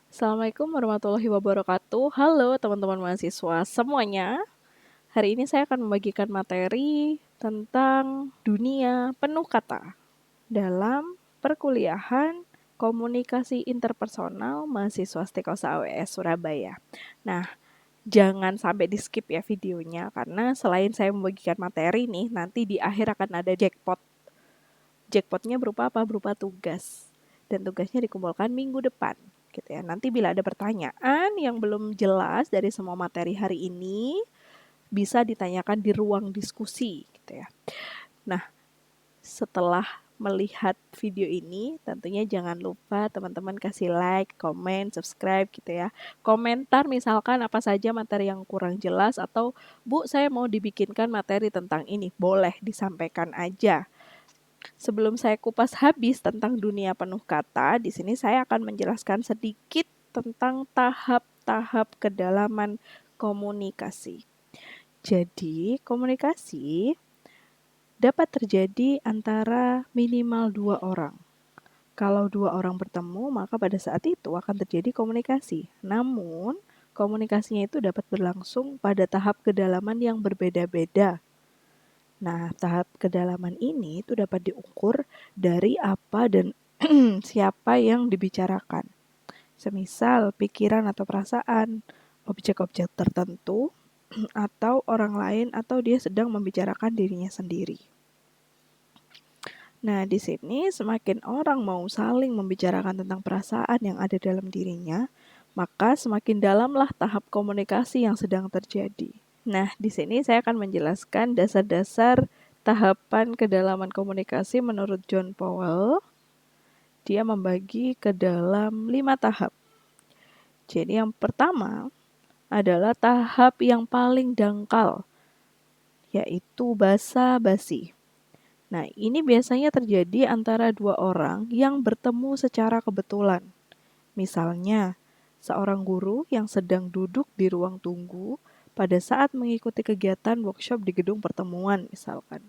Assalamualaikum warahmatullahi wabarakatuh. Halo teman-teman mahasiswa semuanya. Hari ini saya akan membagikan materi tentang dunia penuh kata dalam perkuliahan komunikasi interpersonal mahasiswa Stekosa AWS Surabaya. Nah, jangan sampai di skip ya videonya karena selain saya membagikan materi nih, nanti di akhir akan ada jackpot. Jackpotnya berupa apa? Berupa tugas. Dan tugasnya dikumpulkan minggu depan. Gitu ya. Nanti bila ada pertanyaan yang belum jelas dari semua materi hari ini, bisa ditanyakan di ruang diskusi. Gitu ya. Nah, setelah melihat video ini, tentunya jangan lupa teman-teman kasih like, komen, subscribe gitu ya. Komentar misalkan apa saja materi yang kurang jelas atau Bu, saya mau dibikinkan materi tentang ini. Boleh disampaikan aja. Sebelum saya kupas habis tentang dunia penuh kata, di sini saya akan menjelaskan sedikit tentang tahap-tahap kedalaman komunikasi. Jadi, komunikasi dapat terjadi antara minimal dua orang. Kalau dua orang bertemu, maka pada saat itu akan terjadi komunikasi. Namun, komunikasinya itu dapat berlangsung pada tahap kedalaman yang berbeda-beda. Nah, tahap kedalaman ini itu dapat diukur dari apa dan siapa yang dibicarakan. Semisal pikiran atau perasaan, objek-objek tertentu, atau orang lain, atau dia sedang membicarakan dirinya sendiri. Nah, di sini semakin orang mau saling membicarakan tentang perasaan yang ada dalam dirinya, maka semakin dalamlah tahap komunikasi yang sedang terjadi. Nah, di sini saya akan menjelaskan dasar-dasar tahapan kedalaman komunikasi menurut John Powell. Dia membagi ke dalam 5 tahap. Jadi yang pertama adalah tahap yang paling dangkal, yaitu basa-basi. Nah, ini biasanya terjadi antara dua orang yang bertemu secara kebetulan. Misalnya, seorang guru yang sedang duduk di ruang tunggu pada saat mengikuti kegiatan workshop di gedung pertemuan misalkan.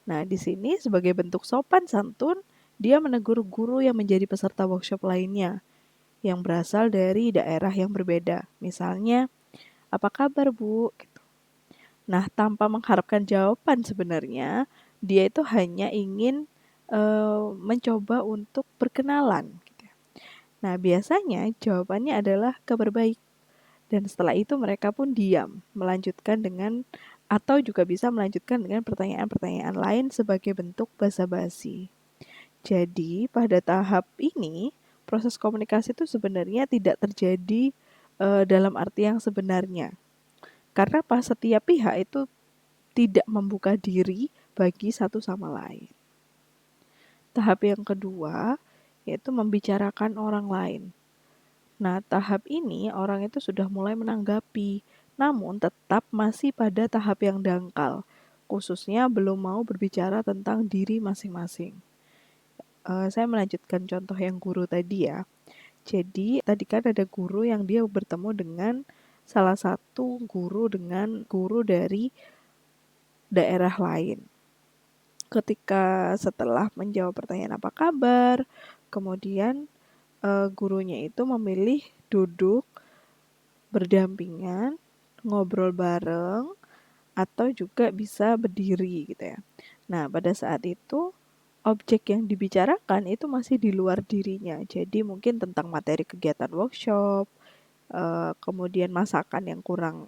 Nah, di sini sebagai bentuk sopan santun, dia menegur guru yang menjadi peserta workshop lainnya yang berasal dari daerah yang berbeda. Misalnya, "Apa kabar, Bu?" Gitu. Nah, tanpa mengharapkan jawaban sebenarnya, dia itu hanya ingin mencoba untuk berkenalan. Gitu. Nah, biasanya jawabannya adalah kabar baik. Dan setelah itu mereka pun diam, melanjutkan dengan atau juga bisa melanjutkan dengan pertanyaan-pertanyaan lain sebagai bentuk basa-basi. Jadi, pada tahap ini, proses komunikasi itu sebenarnya tidak terjadi dalam arti yang sebenarnya. Karena pas setiap pihak itu tidak membuka diri bagi satu sama lain. Tahap yang kedua, yaitu membicarakan orang lain. Nah, tahap ini orang itu sudah mulai menanggapi, namun tetap masih pada tahap yang dangkal, khususnya belum mau berbicara tentang diri masing-masing. Saya melanjutkan contoh yang guru tadi ya. Jadi, tadi kan ada guru yang dia bertemu dengan salah satu guru dengan guru dari daerah lain. Ketika setelah menjawab pertanyaan apa kabar, kemudian gurunya itu memilih duduk berdampingan, ngobrol bareng, atau juga bisa berdiri gitu ya. Nah, pada saat itu objek yang dibicarakan itu masih di luar dirinya. Jadi mungkin tentang materi kegiatan workshop, kemudian masakan yang kurang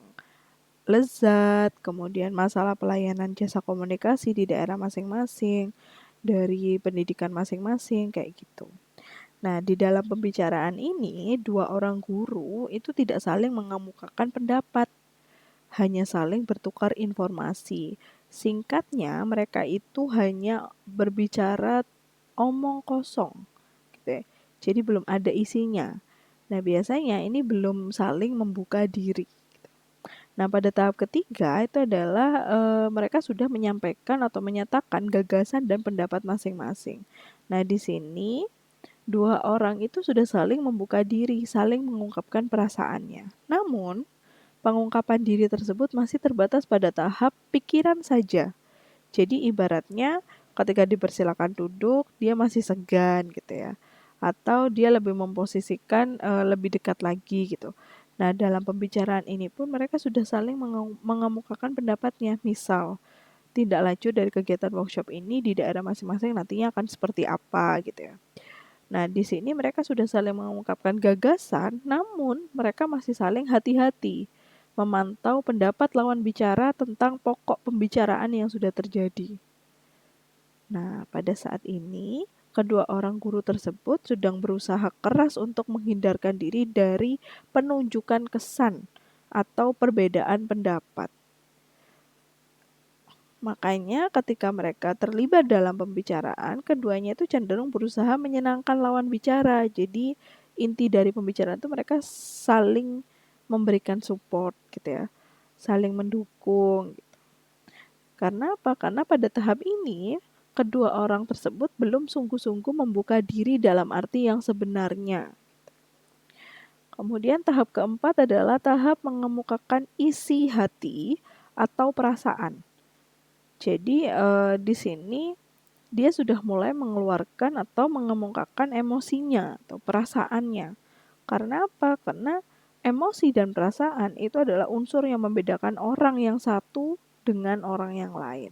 lezat, kemudian masalah pelayanan jasa komunikasi di daerah masing-masing, dari pendidikan masing-masing kayak gitu. Nah, di dalam pembicaraan ini, dua orang guru itu tidak saling mengemukakan pendapat, hanya saling bertukar informasi. Singkatnya, mereka itu hanya berbicara omong kosong, gitu ya. Jadi belum ada isinya. Nah, biasanya ini belum saling membuka diri. Nah, pada tahap ketiga itu adalah mereka sudah menyampaikan atau menyatakan gagasan dan pendapat masing-masing. Nah, di sini dua orang itu sudah saling membuka diri, saling mengungkapkan perasaannya. Namun, pengungkapan diri tersebut masih terbatas pada tahap pikiran saja. Jadi ibaratnya ketika dipersilakan duduk, dia masih segan gitu ya. atau dia lebih memposisikan lebih dekat lagi gitu. Nah, dalam pembicaraan ini pun mereka sudah saling mengemukakan pendapatnya. Misal, tindak lanjut dari kegiatan workshop ini di daerah masing-masing nantinya akan seperti apa gitu ya. Nah, di sini mereka sudah saling mengungkapkan gagasan, namun mereka masih saling hati-hati memantau pendapat lawan bicara tentang pokok pembicaraan yang sudah terjadi. Nah, pada saat ini, kedua orang guru tersebut sedang berusaha keras untuk menghindarkan diri dari penunjukan kesan atau perbedaan pendapat. Makanya ketika mereka terlibat dalam pembicaraan, keduanya itu cenderung berusaha menyenangkan lawan bicara. Jadi inti dari pembicaraan itu mereka saling memberikan support gitu ya, saling mendukung. Karena apa? Karena pada tahap ini kedua orang tersebut belum sungguh-sungguh membuka diri dalam arti yang sebenarnya. Kemudian tahap keempat adalah tahap mengemukakan isi hati atau perasaan. Jadi di sini dia sudah mulai mengeluarkan atau mengemukakan emosinya atau perasaannya. Karena apa? Karena emosi dan perasaan itu adalah unsur yang membedakan orang yang satu dengan orang yang lain.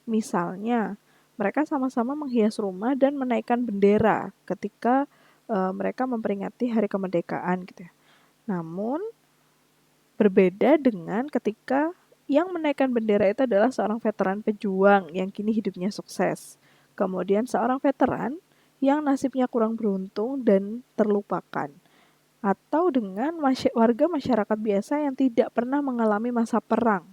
Misalnya, mereka sama-sama menghias rumah dan menaikkan bendera ketika mereka memperingati Hari Kemerdekaan gitu ya. Namun berbeda dengan ketika yang menaikkan bendera itu adalah seorang veteran pejuang yang kini hidupnya sukses. Kemudian seorang veteran yang nasibnya kurang beruntung dan terlupakan. Atau dengan warga masyarakat biasa yang tidak pernah mengalami masa perang.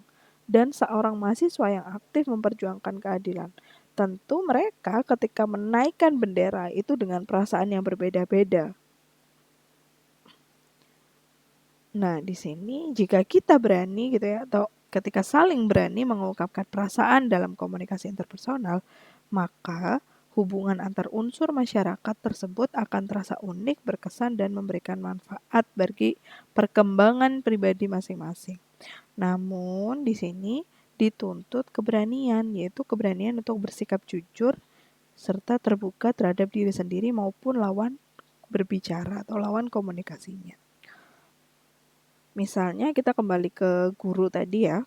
Dan seorang mahasiswa yang aktif memperjuangkan keadilan. Tentu mereka ketika menaikkan bendera itu dengan perasaan yang berbeda-beda. Nah, di sini jika kita berani gitu ya, atau ketika saling berani mengungkapkan perasaan dalam komunikasi interpersonal, maka hubungan antar unsur masyarakat tersebut akan terasa unik, berkesan, dan memberikan manfaat bagi perkembangan pribadi masing-masing. Namun, di sini dituntut keberanian, yaitu keberanian untuk bersikap jujur serta terbuka terhadap diri sendiri maupun lawan berbicara atau lawan komunikasinya. Misalnya kita kembali ke guru tadi ya.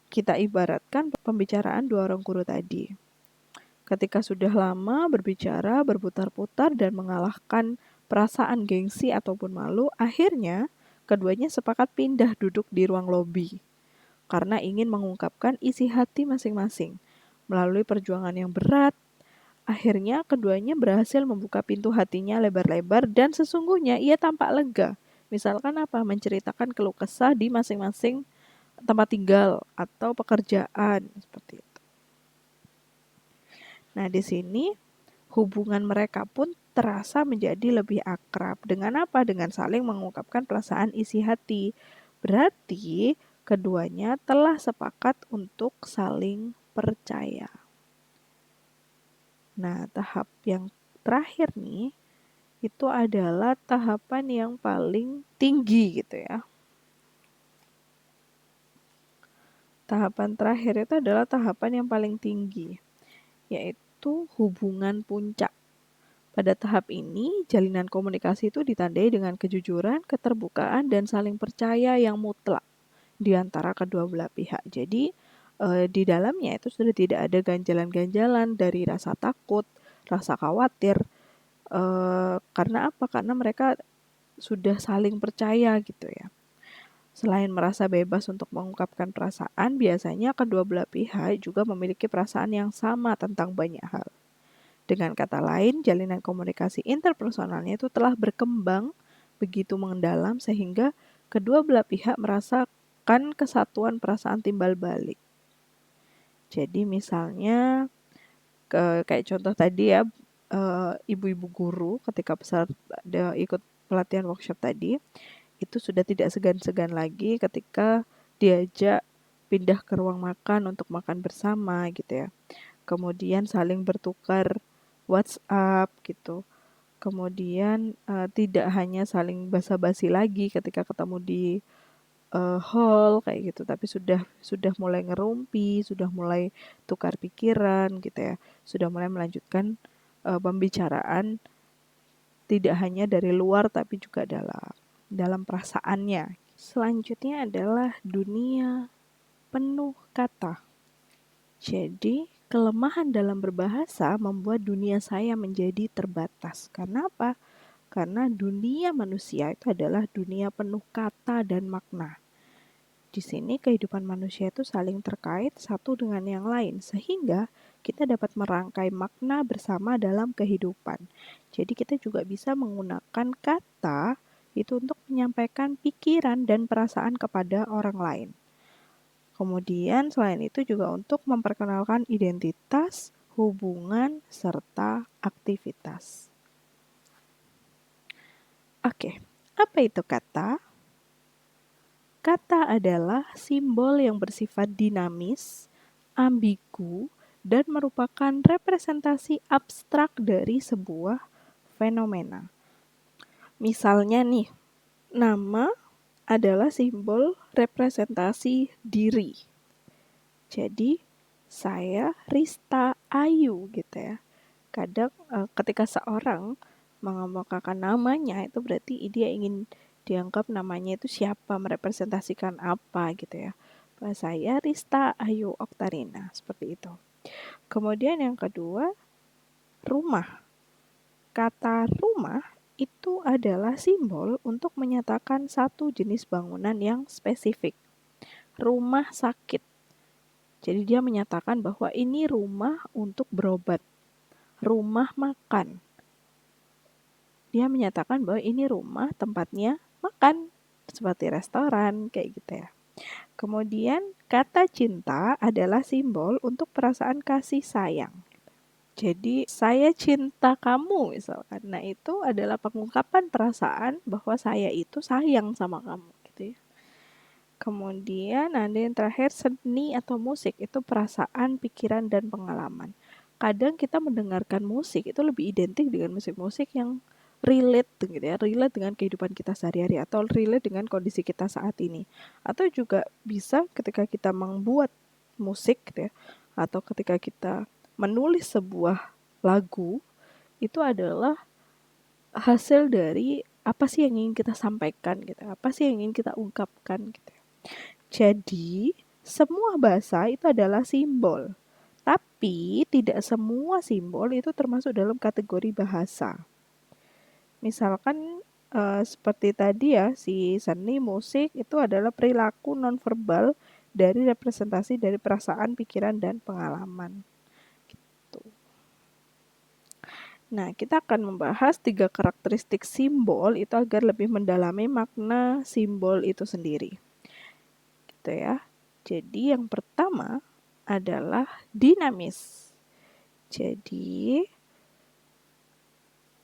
Kita ibaratkan pembicaraan dua orang guru tadi. Ketika sudah lama berbicara, berputar-putar dan mengalahkan perasaan gengsi ataupun malu, akhirnya keduanya sepakat pindah duduk di ruang lobi karena ingin mengungkapkan isi hati masing-masing. Melalui perjuangan yang berat, akhirnya keduanya berhasil membuka pintu hatinya lebar-lebar dan sesungguhnya ia tampak lega. Misalkan apa? Menceritakan keluh kesah di masing-masing tempat tinggal atau pekerjaan seperti itu. Nah, di sini hubungan mereka pun terasa menjadi lebih akrab. Dengan apa? Dengan saling mengungkapkan perasaan isi hati. Berarti keduanya telah sepakat untuk saling percaya. Nah, tahap yang terakhir nih itu adalah tahapan yang paling tinggi gitu ya. Tahapan terakhir itu adalah tahapan yang paling tinggi, yaitu hubungan puncak. Pada tahap ini, jalinan komunikasi itu ditandai dengan kejujuran, keterbukaan, dan saling percaya yang mutlak di antara kedua belah pihak. Jadi, di dalamnya itu sudah tidak ada ganjalan-ganjalan dari rasa takut, rasa khawatir. Karena apa? Karena mereka sudah saling percaya gitu ya. Selain merasa bebas untuk mengungkapkan perasaan, biasanya kedua belah pihak juga memiliki perasaan yang sama tentang banyak hal. Dengan kata lain, jalinan komunikasi interpersonalnya itu telah berkembang begitu mendalam sehingga kedua belah pihak merasakan kesatuan perasaan timbal balik. Jadi misalnya kayak contoh tadi ya, ibu-ibu guru ketika ikut pelatihan workshop tadi, itu sudah tidak segan-segan lagi ketika diajak pindah ke ruang makan untuk makan bersama gitu ya. Kemudian saling bertukar WhatsApp gitu. Kemudian tidak hanya saling basa-basi lagi ketika ketemu di hall kayak gitu, tapi sudah mulai ngerumpi, sudah mulai tukar pikiran gitu ya. Sudah mulai melanjutkan pembicaraan tidak hanya dari luar tapi juga dalam perasaannya. Selanjutnya adalah dunia penuh kata. Jadi, kelemahan dalam berbahasa membuat dunia saya menjadi terbatas. Karena apa? Karena dunia manusia itu adalah dunia penuh kata dan makna. Di sini kehidupan manusia itu saling terkait satu dengan yang lain, sehingga kita dapat merangkai makna bersama dalam kehidupan. Jadi kita juga bisa menggunakan kata itu untuk menyampaikan pikiran dan perasaan kepada orang lain. Kemudian selain itu juga untuk memperkenalkan identitas, hubungan, serta aktivitas. Oke, apa itu kata? Kata adalah simbol yang bersifat dinamis, ambigu, dan merupakan representasi abstrak dari sebuah fenomena. Misalnya nih, nama adalah simbol representasi diri. Jadi, saya Rista Ayu gitu ya. Kadang ketika seorang mengemukakan namanya itu berarti dia ingin dianggap namanya itu siapa, merepresentasikan apa gitu ya. Bahwa saya Rista Ayu Oktarina, seperti itu. Kemudian yang kedua, rumah. Kata rumah itu adalah simbol untuk menyatakan satu jenis bangunan yang spesifik. Rumah sakit. Jadi dia menyatakan bahwa ini rumah untuk berobat. Rumah makan. Dia menyatakan bahwa ini rumah tempatnya makan, seperti restoran, kayak gitu ya. Kemudian, kata cinta adalah simbol untuk perasaan kasih sayang. Jadi, saya cinta kamu misalkan. Nah, itu adalah pengungkapan perasaan bahwa saya itu sayang sama kamu gitu ya. Kemudian, ada yang terakhir, seni atau musik. Itu perasaan, pikiran, dan pengalaman. Kadang kita mendengarkan musik itu lebih identik dengan musik-musik yang relate gitu ya, relate dengan kehidupan kita sehari-hari atau relate dengan kondisi kita saat ini. Atau juga bisa ketika kita membuat musik gitu ya, atau ketika kita menulis sebuah lagu, itu adalah hasil dari apa sih yang ingin kita sampaikan gitu, apa sih yang ingin kita ungkapkan gitu. Jadi, semua bahasa itu adalah simbol. Tapi tidak semua simbol itu termasuk dalam kategori bahasa. Misalkan seperti tadi ya, si seni musik itu adalah perilaku nonverbal dari representasi dari perasaan, pikiran, dan pengalaman. Gitu. Nah, kita akan membahas 3 karakteristik simbol itu agar lebih mendalami makna simbol itu sendiri. Gitu ya. Jadi yang pertama adalah dinamis. Jadi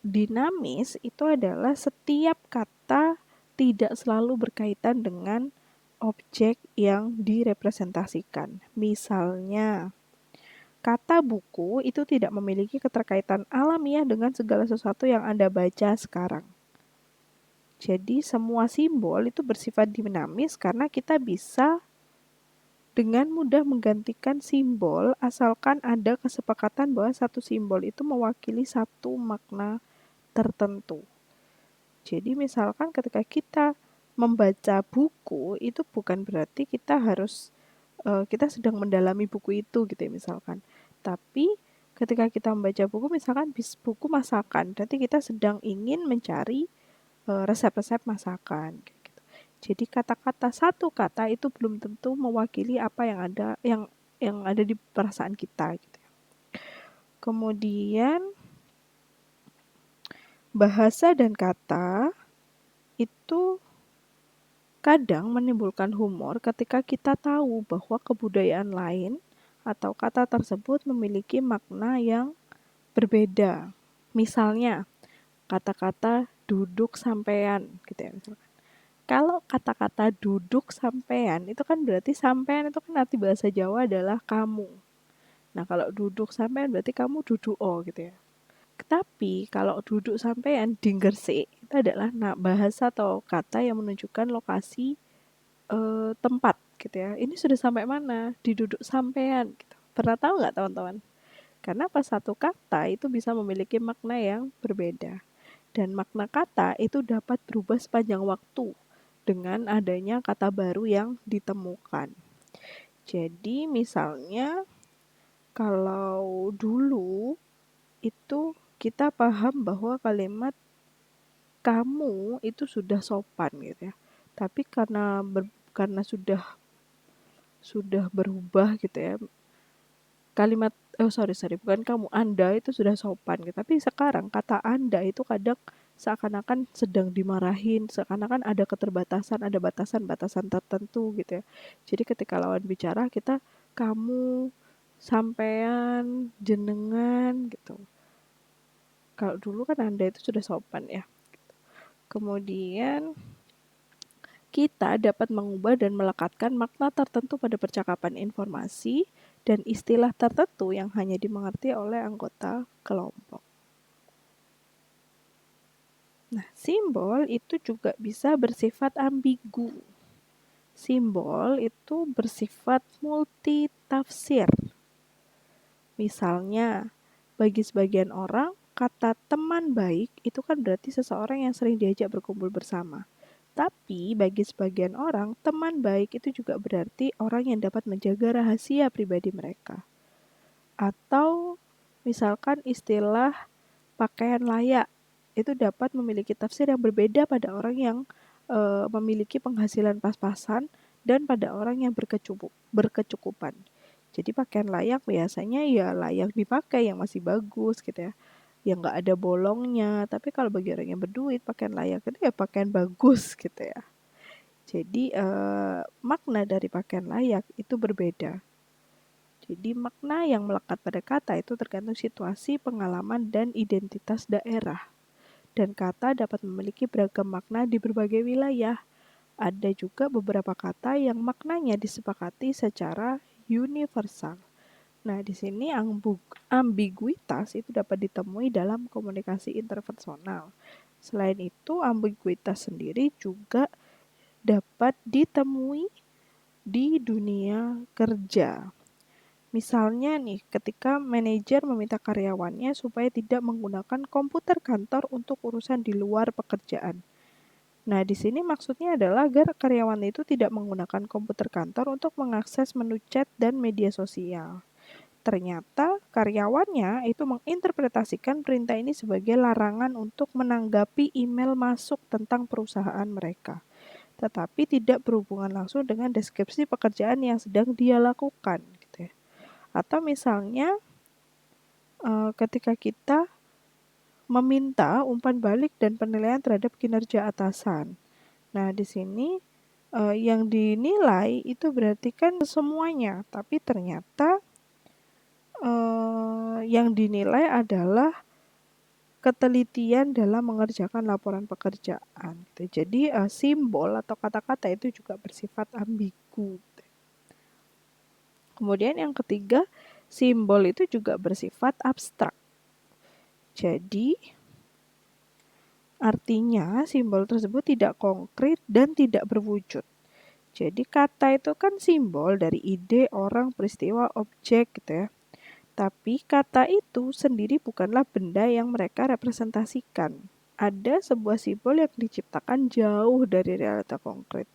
dinamis itu adalah setiap kata tidak selalu berkaitan dengan objek yang direpresentasikan. Misalnya, kata buku itu tidak memiliki keterkaitan alamiah dengan segala sesuatu yang Anda baca sekarang. Jadi semua simbol itu bersifat dinamis karena kita bisa dengan mudah menggantikan simbol asalkan ada kesepakatan bahwa satu simbol itu mewakili satu makna tertentu. Jadi misalkan ketika kita membaca buku itu bukan berarti kita harus kita sedang mendalami buku itu gitu ya misalkan. Tapi ketika kita membaca buku misalkan buku masakan, berarti kita sedang ingin mencari resep-resep masakan gitu. Jadi kata-kata satu kata itu belum tentu mewakili apa yang ada di perasaan kita gitu. Kemudian bahasa dan kata itu kadang menimbulkan humor ketika kita tahu bahwa kebudayaan lain atau kata tersebut memiliki makna yang berbeda. Misalnya, kata-kata duduk sampean gitu ya misalkan. Kalau kata-kata duduk sampean itu kan berarti sampean itu kan arti bahasa Jawa adalah kamu. Nah, kalau duduk sampean berarti kamu duduk gitu ya. Tapi kalau duduk sampean di Gresik itu adalah bahasa atau kata yang menunjukkan lokasi tempat gitu ya. Ini sudah sampai mana? Di duduk sampean gitu. Pernah tahu nggak teman-teman? Karena pas satu kata itu bisa memiliki makna yang berbeda. Dan makna kata itu dapat berubah sepanjang waktu dengan adanya kata baru yang ditemukan. Jadi misalnya kalau dulu itu kita paham bahwa kalimat kamu itu sudah sopan gitu ya. Tapi karena sudah berubah gitu ya. Kalimat sorry bukan kamu, Anda itu sudah sopan gitu. Tapi sekarang kata Anda itu kadang seakan-akan sedang dimarahin, seakan-akan ada keterbatasan, ada batasan-batasan tertentu gitu ya. Jadi ketika lawan bicara kita kamu, sampean, jenengan gitu. Kalau dulu kan Anda itu sudah sopan ya. Kemudian kita dapat mengubah dan melekatkan makna tertentu pada percakapan informasi dan istilah tertentu yang hanya dimengerti oleh anggota kelompok. Nah, simbol itu juga bisa bersifat ambigu. Simbol itu bersifat multitafsir. Misalnya, bagi sebagian orang, kata teman baik itu kan berarti seseorang yang sering diajak berkumpul bersama. Tapi bagi sebagian orang, teman baik itu juga berarti orang yang dapat menjaga rahasia pribadi mereka. Atau misalkan istilah pakaian layak itu dapat memiliki tafsir yang berbeda pada orang yang memiliki penghasilan pas-pasan dan pada orang yang berkecukupan. Jadi pakaian layak biasanya ya layak dipakai yang masih bagus gitu ya. Yang nggak ada bolongnya. Tapi kalau bagi orang yang berduit pakaian layak itu ya pakaian bagus gitu ya. Jadi makna dari pakaian layak itu berbeda. Jadi makna yang melekat pada kata itu tergantung situasi, pengalaman, dan identitas daerah. Dan kata dapat memiliki beragam makna di berbagai wilayah. Ada juga beberapa kata yang maknanya disepakati secara universal. Nah, di sini ambiguitas itu dapat ditemui dalam komunikasi interpersonal. Selain itu, ambiguitas sendiri juga dapat ditemui di dunia kerja. Misalnya nih, ketika manajer meminta karyawannya supaya tidak menggunakan komputer kantor untuk urusan di luar pekerjaan. Nah, di sini maksudnya adalah agar karyawan itu tidak menggunakan komputer kantor untuk mengakses menu chat dan media sosial. Ternyata karyawannya itu menginterpretasikan perintah ini sebagai larangan untuk menanggapi email masuk tentang perusahaan mereka, tetapi tidak berhubungan langsung dengan deskripsi pekerjaan yang sedang dia lakukan. Gitu ya. Atau misalnya ketika kita meminta umpan balik dan penilaian terhadap kinerja atasan. Nah, di sini yang dinilai itu berarti kan semuanya, tapi ternyata yang dinilai adalah ketelitian dalam mengerjakan laporan pekerjaan. Jadi simbol atau kata-kata itu juga bersifat ambigu. Kemudian yang ketiga, simbol itu juga bersifat abstrak. Jadi, artinya simbol tersebut tidak konkret dan tidak berwujud. Jadi kata itu kan simbol dari ide, orang, peristiwa, objek gitu ya. Tapi kata itu sendiri bukanlah benda yang mereka representasikan. Ada sebuah simbol yang diciptakan jauh dari realita konkret.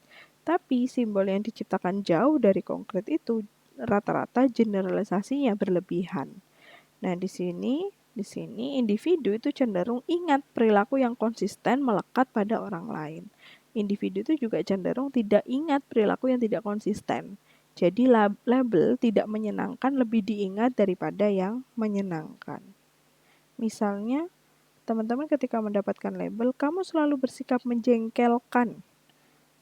Tapi simbol yang diciptakan jauh dari konkret itu rata-rata generalisasinya berlebihan. Nah, di sini individu itu cenderung ingat perilaku yang konsisten melekat pada orang lain. Individu itu juga cenderung tidak ingat perilaku yang tidak konsisten. Jadi label tidak menyenangkan lebih diingat daripada yang menyenangkan. Misalnya, teman-teman ketika mendapatkan label, kamu selalu bersikap menjengkelkan.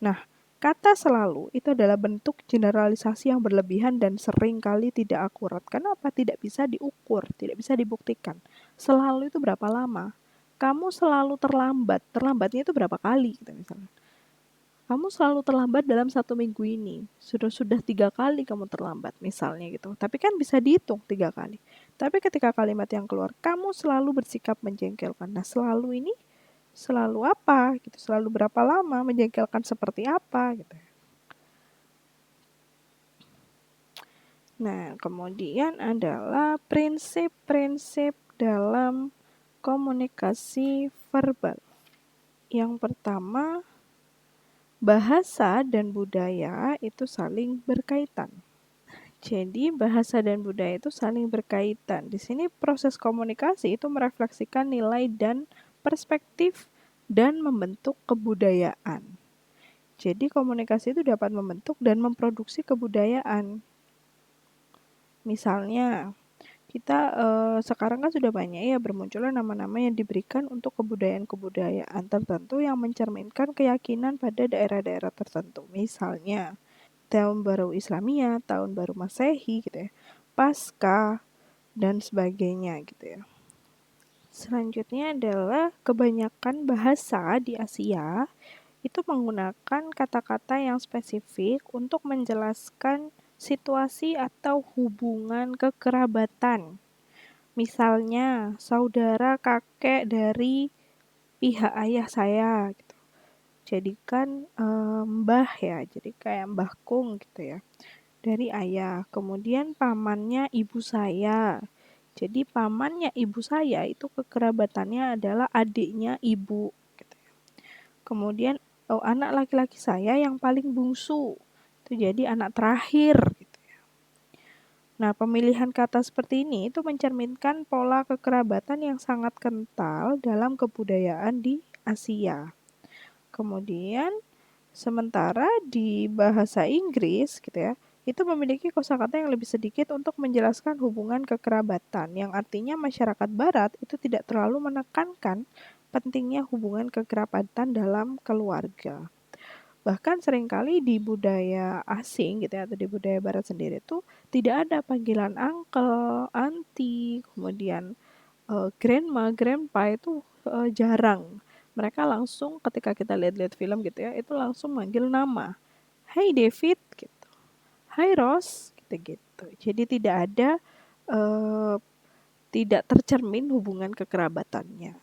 Nah, kata selalu itu adalah bentuk generalisasi yang berlebihan dan sering kali tidak akurat. Kenapa? Tidak bisa diukur, tidak bisa dibuktikan. Selalu itu berapa lama? Kamu selalu terlambat. Terlambatnya itu berapa kali? Gitu misalnya. Kamu selalu terlambat dalam 1 minggu ini. Sudah 3 kali kamu terlambat misalnya gitu. Tapi kan bisa dihitung 3 kali. Tapi ketika kalimat yang keluar, kamu selalu bersikap menjengkelkan. Nah, selalu ini selalu apa gitu, selalu berapa lama, menjengkelkan seperti apa gitu. Nah, kemudian adalah prinsip-prinsip dalam komunikasi verbal. Yang pertama, bahasa dan budaya itu saling berkaitan. Jadi bahasa dan budaya itu saling berkaitan. Di sini proses komunikasi itu merefleksikan nilai dan perspektif dan membentuk kebudayaan. Jadi komunikasi itu dapat membentuk dan memproduksi kebudayaan. Misalnya, kita sekarang kan sudah banyak ya bermunculan nama-nama yang diberikan untuk kebudayaan-kebudayaan tertentu yang mencerminkan keyakinan pada daerah-daerah tertentu. Misalnya, tahun baru Islamiyah, tahun baru Masehi gitu ya, Paskah dan sebagainya gitu ya. Selanjutnya adalah kebanyakan bahasa di Asia itu menggunakan kata-kata yang spesifik untuk menjelaskan situasi atau hubungan kekerabatan. Misalnya, saudara kakek dari pihak ayah saya gitu. Jadi kan mbah ya, jadi kayak mbah kung gitu ya. Dari ayah. Kemudian pamannya ibu saya. Jadi pamannya ibu saya itu kekerabatannya adalah adiknya ibu gitu ya. Kemudian anak laki-laki saya yang paling bungsu. Itu jadi anak terakhir gitu. Nah, pemilihan kata seperti ini itu mencerminkan pola kekerabatan yang sangat kental dalam kebudayaan di Asia. Kemudian, sementara di bahasa Inggris gitu ya, itu memiliki kosakata yang lebih sedikit untuk menjelaskan hubungan kekerabatan, yang artinya masyarakat barat itu tidak terlalu menekankan pentingnya hubungan kekerabatan dalam keluarga. Bahkan seringkali di budaya asing gitu ya, atau di budaya barat sendiri tuh tidak ada panggilan uncle, auntie, kemudian grandma, grandpa itu jarang. Mereka langsung ketika kita lihat-lihat film gitu ya, itu langsung manggil nama. Hey David gitu. Hai Ross gitu-gitu. Jadi tidak ada eh, tidak tercermin hubungan kekerabatannya.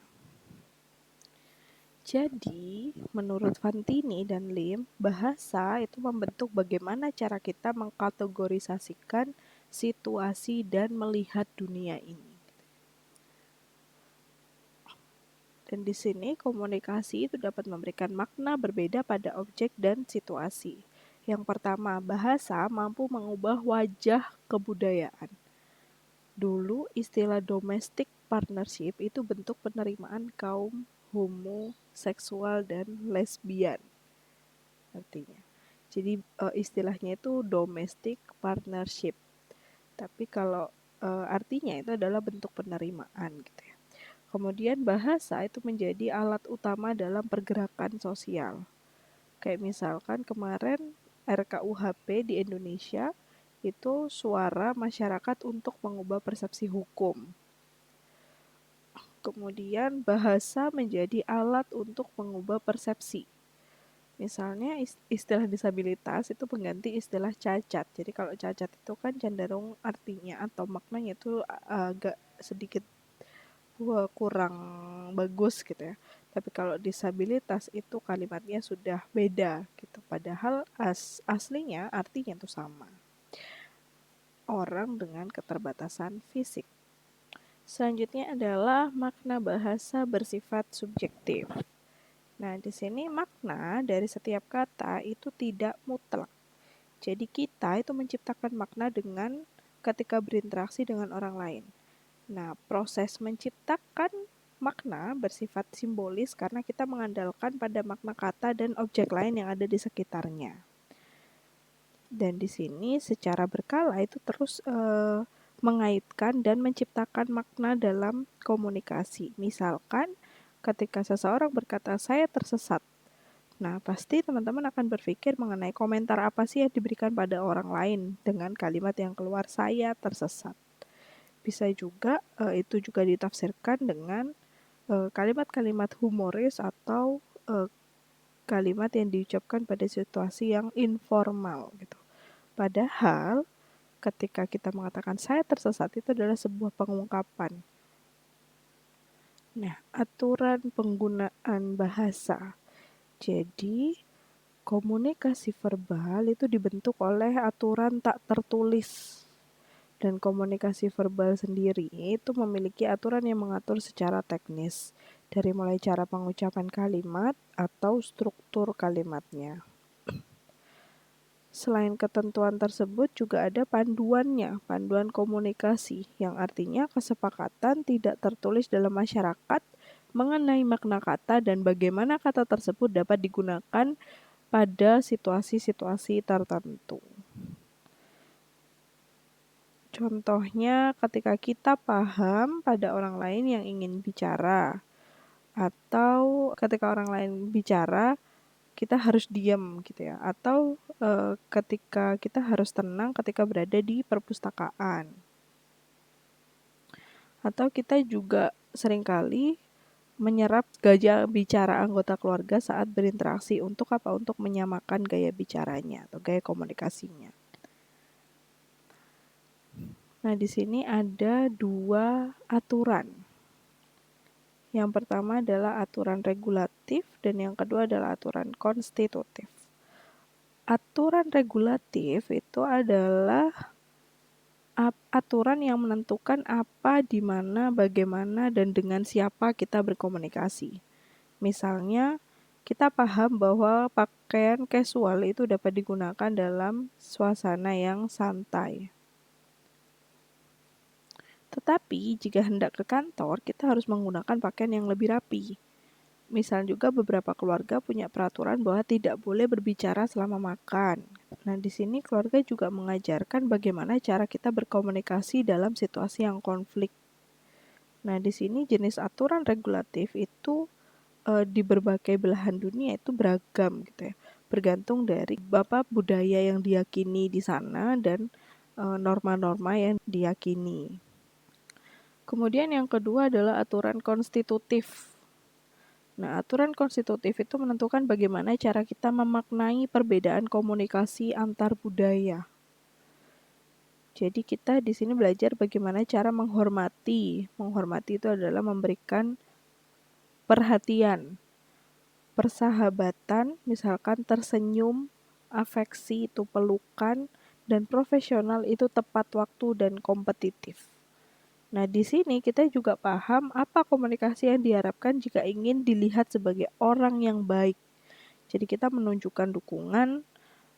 Jadi, menurut Fantini dan Lim, bahasa itu membentuk bagaimana cara kita mengkategorisasikan situasi dan melihat dunia ini. Dan di sini komunikasi itu dapat memberikan makna berbeda pada objek dan situasi. Yang pertama, bahasa mampu mengubah wajah kebudayaan. Dulu istilah domestic partnership itu bentuk penerimaan kaum homoseksual dan lesbian artinya. Jadi istilahnya itu domestic partnership. Tapi kalau artinya itu adalah bentuk penerimaan gitu ya. Kemudian bahasa itu menjadi alat utama dalam pergerakan sosial. Kayak misalkan kemarin RKUHP di Indonesia itu suara masyarakat untuk mengubah persepsi hukum. Kemudian bahasa menjadi alat untuk mengubah persepsi. Misalnya istilah disabilitas itu pengganti istilah cacat. Jadi kalau cacat itu kan cenderung artinya atau maknanya itu agak sedikit kurang bagus gitu ya. Tapi kalau disabilitas itu kalimatnya sudah beda gitu. Padahal aslinya artinya itu sama. Orang dengan keterbatasan fisik. Selanjutnya adalah makna bahasa bersifat subjektif. Nah, di sini makna dari setiap kata itu tidak mutlak. Jadi kita itu menciptakan makna dengan ketika berinteraksi dengan orang lain. Nah, proses menciptakan makna bersifat simbolis karena kita mengandalkan pada makna kata dan objek lain yang ada di sekitarnya. Dan di sini secara berkala itu terus mengaitkan dan menciptakan makna dalam komunikasi. Misalkan ketika seseorang berkata saya tersesat. Nah, pasti teman-teman akan berpikir mengenai komentar apa sih yang diberikan pada orang lain dengan kalimat yang keluar saya tersesat. Bisa juga itu juga ditafsirkan dengan kalimat-kalimat humoris atau kalimat yang diucapkan pada situasi yang informal gitu. Padahal ketika kita mengatakan saya tersesat itu adalah sebuah pengungkapan. Nah, aturan penggunaan bahasa. Jadi, komunikasi verbal itu dibentuk oleh aturan tak tertulis. Dan komunikasi verbal sendiri itu memiliki aturan yang mengatur secara teknis, dari mulai cara pengucapan kalimat atau struktur kalimatnya. Selain ketentuan tersebut juga ada panduannya, panduan komunikasi, yang artinya kesepakatan tidak tertulis dalam masyarakat mengenai makna kata dan bagaimana kata tersebut dapat digunakan pada situasi-situasi tertentu. Contohnya ketika kita paham pada orang lain yang ingin bicara, atau ketika orang lain bicara kita harus diam gitu ya, atau ketika kita harus tenang ketika berada di perpustakaan. Atau kita juga seringkali menyerap gaya bicara anggota keluarga saat berinteraksi. Untuk apa? Untuk menyamakan gaya bicaranya atau gaya komunikasinya. Nah, di sini ada 2 aturan. Yang pertama adalah aturan regulatif dan yang kedua adalah aturan konstitutif. Aturan regulatif itu adalah aturan yang menentukan apa, di mana, bagaimana, dan dengan siapa kita berkomunikasi. Misalnya, kita paham bahwa pakaian casual itu dapat digunakan dalam suasana yang santai. Tetapi, jika hendak ke kantor, kita harus menggunakan pakaian yang lebih rapi. Misal juga beberapa keluarga punya peraturan bahwa tidak boleh berbicara selama makan. Nah, di sini keluarga juga mengajarkan bagaimana cara kita berkomunikasi dalam situasi yang konflik. Nah, di sini jenis aturan regulatif itu di berbagai belahan dunia itu beragam gitu ya. Bergantung dari budaya yang diyakini di sana dan norma-norma yang diyakini. Kemudian yang kedua adalah aturan konstitutif. Nah, aturan konstitutif itu menentukan bagaimana cara kita memaknai perbedaan komunikasi antar budaya. Jadi kita di sini belajar bagaimana cara menghormati. Menghormati itu adalah memberikan perhatian, persahabatan, misalkan tersenyum, afeksi itu pelukan, dan profesional itu tepat waktu dan kompetitif. Nah, di sini kita juga paham apa komunikasi yang diharapkan jika ingin dilihat sebagai orang yang baik. Jadi kita menunjukkan dukungan,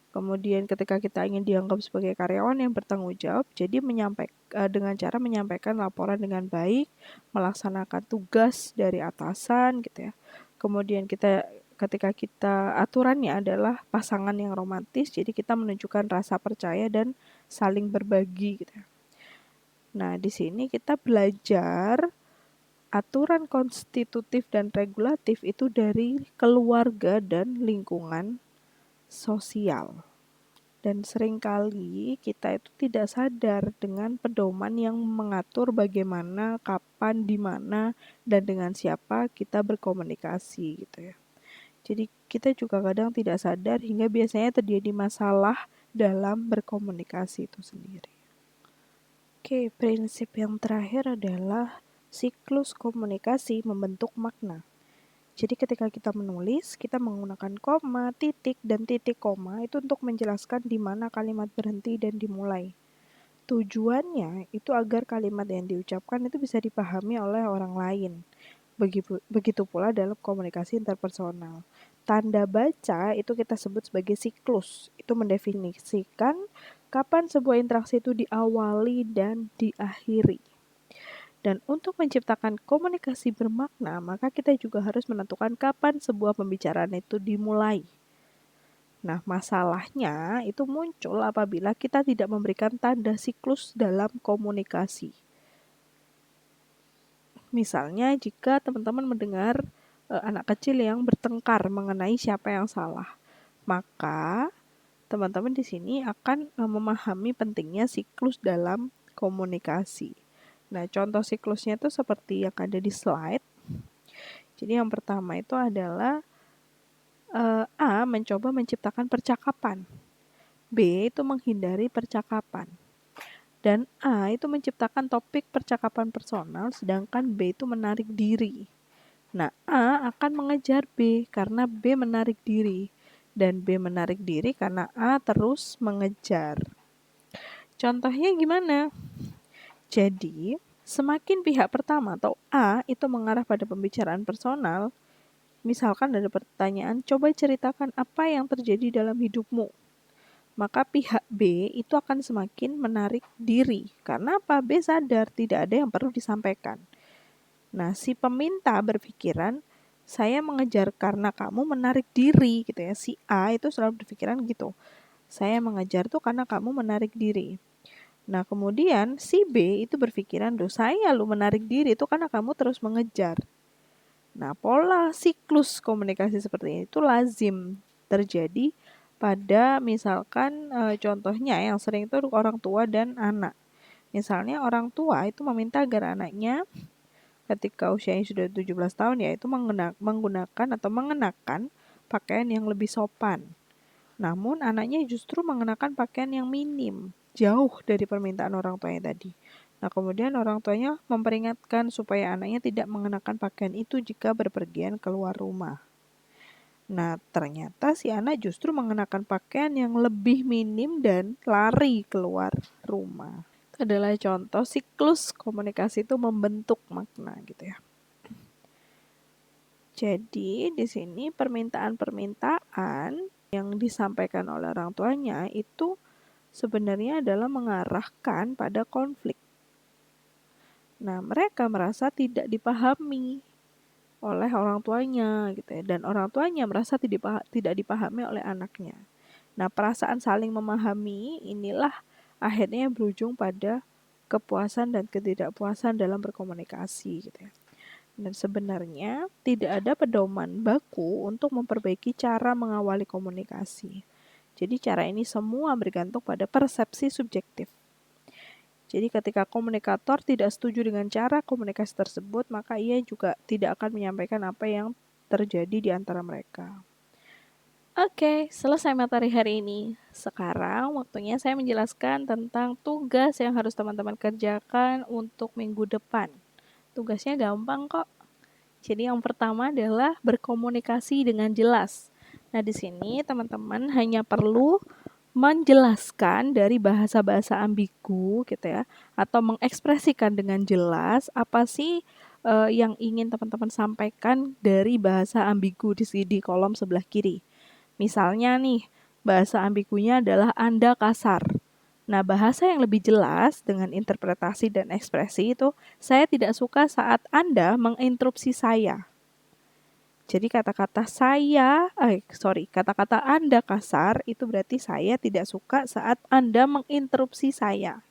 kemudian ketika kita ingin dianggap sebagai karyawan yang bertanggung jawab, jadi dengan cara menyampaikan laporan dengan baik, melaksanakan tugas dari atasan gitu ya. Kemudian ketika kita aturannya adalah pasangan yang romantis, jadi kita menunjukkan rasa percaya dan saling berbagi gitu ya. Nah, di sini kita belajar aturan konstitutif dan regulatif itu dari keluarga dan lingkungan sosial. Dan seringkali kita itu tidak sadar dengan pedoman yang mengatur bagaimana, kapan, di mana, dan dengan siapa kita berkomunikasi gitu ya. Jadi kita juga kadang tidak sadar hingga biasanya terjadi masalah dalam berkomunikasi itu sendiri. Oke, prinsip yang terakhir adalah siklus komunikasi membentuk makna. Jadi ketika kita menulis, kita menggunakan koma, titik, dan titik koma itu untuk menjelaskan di mana kalimat berhenti dan dimulai. Tujuannya itu agar kalimat yang diucapkan itu bisa dipahami oleh orang lain. Begitu pula dalam komunikasi interpersonal. Tanda baca itu kita sebut sebagai siklus. Itu mendefinisikan kapan sebuah interaksi itu diawali dan diakhiri. Dan untuk menciptakan komunikasi bermakna, maka kita juga harus menentukan kapan sebuah pembicaraan itu dimulai. Nah, masalahnya itu muncul apabila kita tidak memberikan tanda siklus dalam komunikasi. Misalnya, jika teman-teman mendengar anak kecil yang bertengkar mengenai siapa yang salah, maka teman-teman di sini akan memahami pentingnya siklus dalam komunikasi. Nah, contoh siklusnya itu seperti yang ada di slide. Jadi yang pertama itu adalah A mencoba menciptakan percakapan, B itu menghindari percakapan, dan A itu menciptakan topik percakapan personal, sedangkan B itu menarik diri. Nah, A akan mengejar B karena B menarik diri, dan B menarik diri karena A terus mengejar. Contohnya gimana? Jadi, semakin pihak pertama atau A itu mengarah pada pembicaraan personal, misalkan ada pertanyaan, coba ceritakan apa yang terjadi dalam hidupmu. Maka pihak B itu akan semakin menarik diri. Karena apa? B sadar tidak ada yang perlu disampaikan. Nah, si peminta berpikiran, saya mengejar karena kamu menarik diri gitu ya. Si A itu selalu berpikiran gitu. Saya mengejar tuh karena kamu menarik diri. Nah, kemudian si B itu berpikiran, saya lu menarik diri itu karena kamu terus mengejar. Nah, pola siklus komunikasi seperti ini itu lazim terjadi pada misalkan contohnya yang sering itu orang tua dan anak. Misalnya orang tua itu meminta agar anaknya ketika usianya sudah 17 tahun yaitu menggunakan atau mengenakan pakaian yang lebih sopan. Namun anaknya justru mengenakan pakaian yang minim, jauh dari permintaan orang tuanya tadi. Nah, kemudian orang tuanya memperingatkan supaya anaknya tidak mengenakan pakaian itu jika berpergian keluar rumah. Nah, ternyata si anak justru mengenakan pakaian yang lebih minim dan lari keluar rumah. Itu adalah contoh siklus komunikasi itu membentuk makna gitu ya. Jadi, di sini permintaan-permintaan yang disampaikan oleh orang tuanya itu sebenarnya adalah mengarahkan pada konflik. Nah, mereka merasa tidak dipahami oleh orang tuanya gitu ya, dan orang tuanya merasa tidak dipahami oleh anaknya. Nah, perasaan saling memahami inilah akhirnya berujung pada kepuasan dan ketidakpuasan dalam berkomunikasi gitu ya. Dan sebenarnya tidak ada pedoman baku untuk memperbaiki cara mengawali komunikasi. Jadi cara ini semua bergantung pada persepsi subjektif. Jadi ketika komunikator tidak setuju dengan cara komunikasi tersebut, maka ia juga tidak akan menyampaikan apa yang terjadi di antara mereka. Oke, selesai materi hari ini. Sekarang waktunya saya menjelaskan tentang tugas yang harus teman-teman kerjakan untuk minggu depan. Tugasnya gampang kok. Jadi yang pertama adalah berkomunikasi dengan jelas. Nah, di sini teman-teman hanya perlu menjelaskan dari bahasa-bahasa ambigu gitu ya, atau mengekspresikan dengan jelas apa sih yang ingin teman-teman sampaikan dari bahasa ambigu di kolom sebelah kiri. Misalnya nih, bahasa ambigunya adalah Anda kasar. Nah, bahasa yang lebih jelas dengan interpretasi dan ekspresi itu, saya tidak suka saat Anda menginterupsi saya. Jadi kata-kata kata-kata Anda kasar itu berarti saya tidak suka saat Anda menginterupsi saya.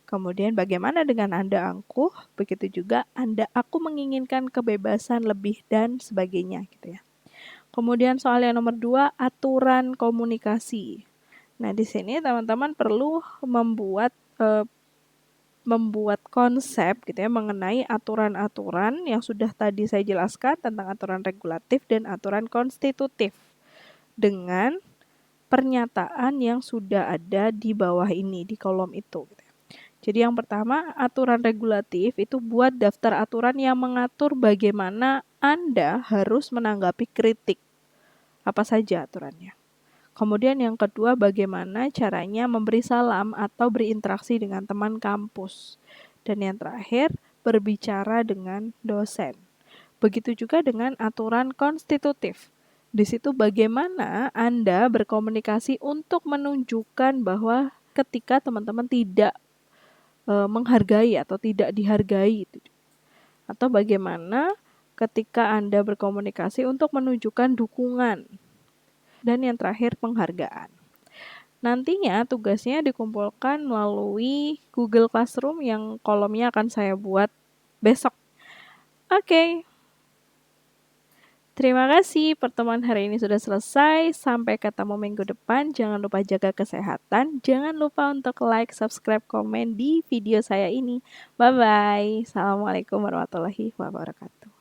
Kemudian bagaimana dengan Anda angkuh? Begitu juga aku menginginkan kebebasan lebih dan sebagainya gitu ya. Kemudian soal yang nomor 2, aturan komunikasi. Nah, di sini teman-teman perlu membuat konsep gitu ya mengenai aturan-aturan yang sudah tadi saya jelaskan tentang aturan regulatif dan aturan konstitutif dengan pernyataan yang sudah ada di bawah ini di kolom itu. Jadi yang pertama, aturan regulatif itu buat daftar aturan yang mengatur bagaimana Anda harus menanggapi kritik. Apa saja aturannya? Kemudian yang kedua, bagaimana caranya memberi salam atau berinteraksi dengan teman kampus. Dan yang terakhir, berbicara dengan dosen. Begitu juga dengan aturan konstitutif. Di situ bagaimana Anda berkomunikasi untuk menunjukkan bahwa ketika teman-teman tidak menghargai atau tidak dihargai. Atau bagaimana ketika Anda berkomunikasi untuk menunjukkan dukungan. Dan yang terakhir, penghargaan. Nantinya tugasnya dikumpulkan melalui Google Classroom yang kolomnya akan saya buat besok. Oke. Terima kasih, pertemuan hari ini sudah selesai. Sampai ketemu minggu depan. Jangan lupa jaga kesehatan. Jangan lupa untuk like, subscribe, komen di video saya ini. Bye-bye. Assalamualaikum warahmatullahi wabarakatuh.